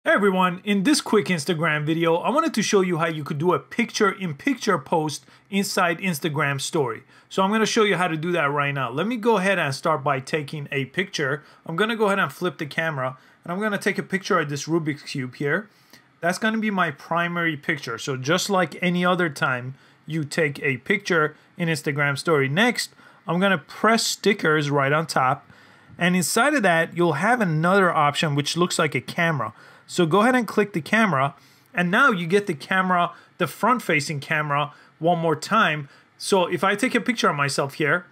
Hey everyone, in this quick Instagram video, I wanted to show you how you could do a picture-in-picture post inside Instagram story. So I'm going to show you how to do that right now. Let me go ahead and start by taking a picture. I'm going to go ahead and flip the camera and I'm going to take a picture of this Rubik's Cube here. That's going to be my primary picture. So just like any other time you take a picture in Instagram story. Next, I'm going to press stickers right on top. And inside of that, you'll have another option which looks like a camera. So go ahead and click the camera, and now you get the camera, the front-facing camera, one more time. So if I take a picture of myself here,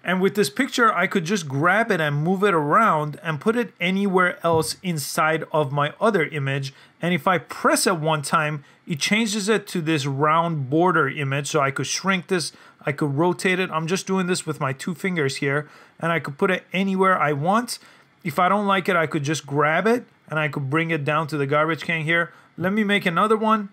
and with this picture, I could just grab it and move it around and put it anywhere else inside of my other image. And if I press it one time, it changes it to this round border image. So I could shrink this, I could rotate it. I'm just doing this with my two fingers here, and I could put it anywhere I want. If I don't like it, I could just grab it and I could bring it down to the garbage can here. Let me make another one.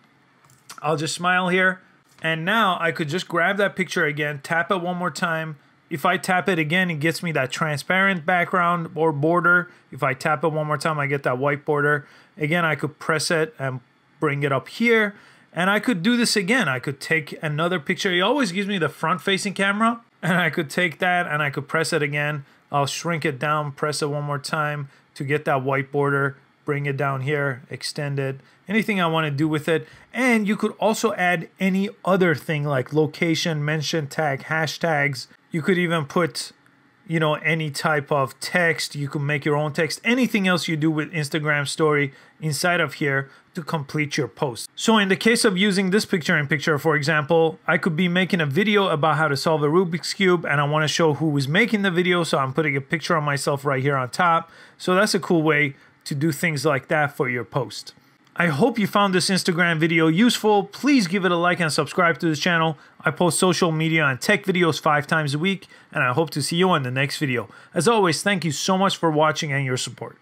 I'll just smile here. And now I could just grab that picture again, tap it one more time. If I tap it again, it gets me that transparent background or border. If I tap it one more time, I get that white border. Again, I could press it and bring it up here. And I could do this again. I could take another picture. It always gives me the front-facing camera. And I could take that and I could press it again. I'll shrink it down, press it one more time to get that white border, bring it down here, extend it, anything I want to do with it. And you could also add any other thing like location, mention tag, hashtags. You could even put, you know, any type of text. You can make your own text, anything else you do with Instagram story inside of here to complete your post. So in the case of using this picture-in-picture, for example, I could be making a video about how to solve a Rubik's Cube and I want to show who was making the video, so I'm putting a picture of myself right here on top. So that's a cool way to do things like that for your post. I hope you found this Instagram video useful. Please give it a like and subscribe to this channel. I post social media and tech videos 5 times a week, and I hope to see you on the next video. As always, thank you so much for watching and your support.